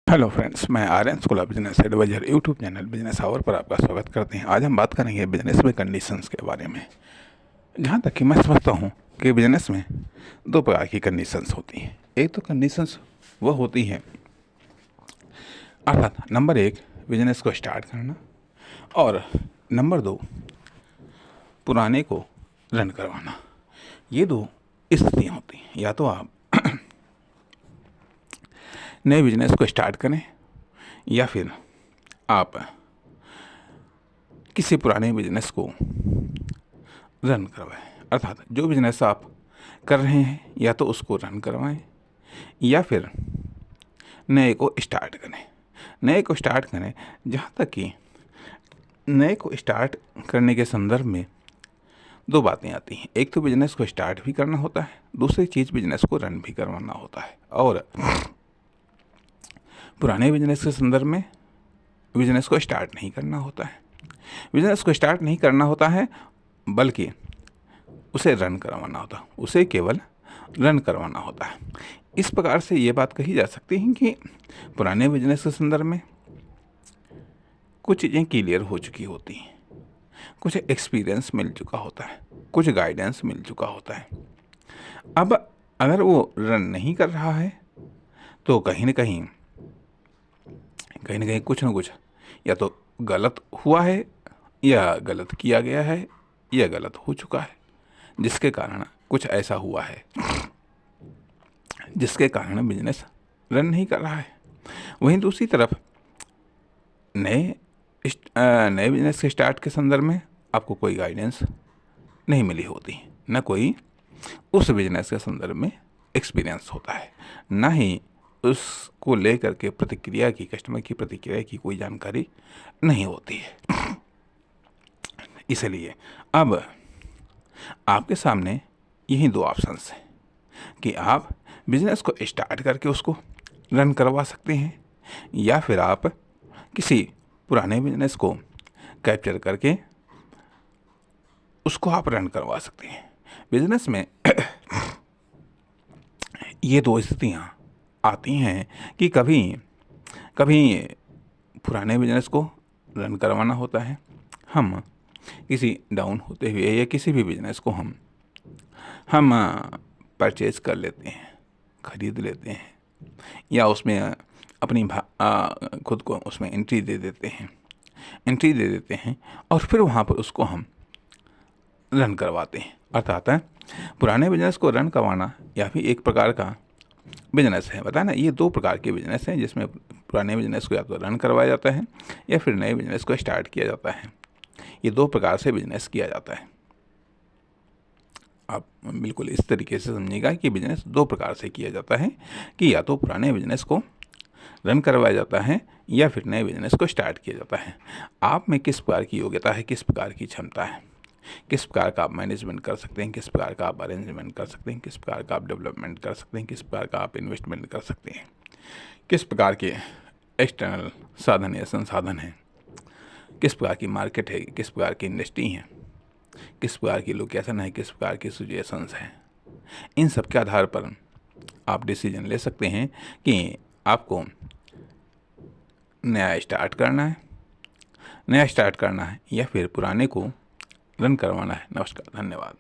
Hello friends, मैं Aryan school of business advisor YouTube channel business hour पर आपका स्वागत करते हैं। आज हम बात करेंगे बिजनेस में कंडीशंस के बारे में। जहाँ तक कि मैं समझता हूँ कि बिजनेस में दो प्रकार की कंडीशंस होती हैं। एक तो कंडीशंस वह होती हैं, अर्थात नंबर एक बिजनेस को स्टार्ट करना, और नंबर दो पुराने को रन करवाना। ये दो स्थितियाँ होती हैं। या तो आप नए बिजनेस को स्टार्ट करें, या फिर आप किसी पुराने बिजनेस को रन करवाएं। अर्थात जो बिजनेस आप कर रहे हैं या तो उसको रन करवाएं या फिर नए को स्टार्ट करें। नए को स्टार्ट करें, जहाँ तक कि नए को स्टार्ट करने के संदर्भ में दो बातें आती हैं। एक तो बिजनेस को स्टार्ट भी करना होता है, दूसरी चीज़ बिजनेस को रन भी करवाना होता है। और पुराने बिजनेस के संदर्भ में बिजनेस को स्टार्ट नहीं करना होता है। बिजनेस को स्टार्ट नहीं करना होता है, बल्कि उसे रन करवाना होता है। उसे केवल रन करवाना होता है। इस प्रकार से ये बात कही जा सकती है कि पुराने बिजनेस के संदर्भ में कुछ चीज़ें क्लियर हो चुकी होती हैं, कुछ एक्सपीरियंस मिल चुका होता है, कुछ गाइडेंस मिल चुका होता है। अब अगर वो रन नहीं कर रहा है तो कहीं ना कहीं कुछ ना कुछ या तो गलत हुआ है, या गलत किया गया है, या गलत हो चुका है, जिसके कारण कुछ ऐसा हुआ है जिसके कारण बिजनेस रन नहीं कर रहा है। वहीं दूसरी तरफ नए बिजनेस के स्टार्ट के संदर्भ में आपको कोई गाइडेंस नहीं मिली होती, न कोई उस बिजनेस के संदर्भ में एक्सपीरियंस होता है, ना ही उसको लेकर के प्रतिक्रिया की, कस्टमर की प्रतिक्रिया की कोई जानकारी नहीं होती है। इसलिए अब आपके सामने यही दो ऑप्शंस हैं कि आप बिजनेस को स्टार्ट करके उसको रन करवा सकते हैं, या फिर आप किसी पुराने बिजनेस को कैप्चर करके उसको आप रन करवा सकते हैं। बिजनेस में ये दो स्थितियाँ आती हैं कि कभी कभी पुराने बिजनेस को रन करवाना होता है। हम किसी डाउन होते हुए या किसी भी बिजनेस को हम परचेज कर लेते हैं, खरीद लेते हैं, या उसमें अपनी खुद को उसमें एंट्री दे देते हैं और फिर वहाँ पर उसको हम रन करवाते हैं। अर्थात पुराने बिजनेस को रन करवाना या फिर एक प्रकार का बिजनेस है। बताया ना, ये दो प्रकार के बिजनेस हैं जिसमें पुराने बिजनेस को या तो रन करवाया जाता है या फिर नए बिजनेस को स्टार्ट किया जाता है। ये दो प्रकार से बिजनेस किया जाता है। आप बिल्कुल इस तरीके से समझिएगा कि बिजनेस दो प्रकार से किया जाता है, कि या तो पुराने बिजनेस को रन करवाया जाता है या फिर नए बिजनेस को स्टार्ट किया जाता है। आप में किस प्रकार की योग्यता है, किस प्रकार की क्षमता है, किस प्रकार का आप मैनेजमेंट कर सकते हैं, किस प्रकार का आप अरेंजमेंट कर सकते हैं, किस प्रकार का आप डेवलपमेंट कर सकते हैं, किस प्रकार का आप इन्वेस्टमेंट कर सकते हैं, किस प्रकार के एक्सटर्नल साधन या संसाधन हैं, किस प्रकार की मार्केट है, किस प्रकार की इंडस्ट्री है, किस प्रकार की लोकेशन है, किस प्रकार की सिचुएशंस हैं। इन सब के आधार पर आप डिसीजन ले सकते हैं कि आपको नया स्टार्ट करना है या फिर पुराने को रन करवाना है। नमस्कार, धन्यवाद।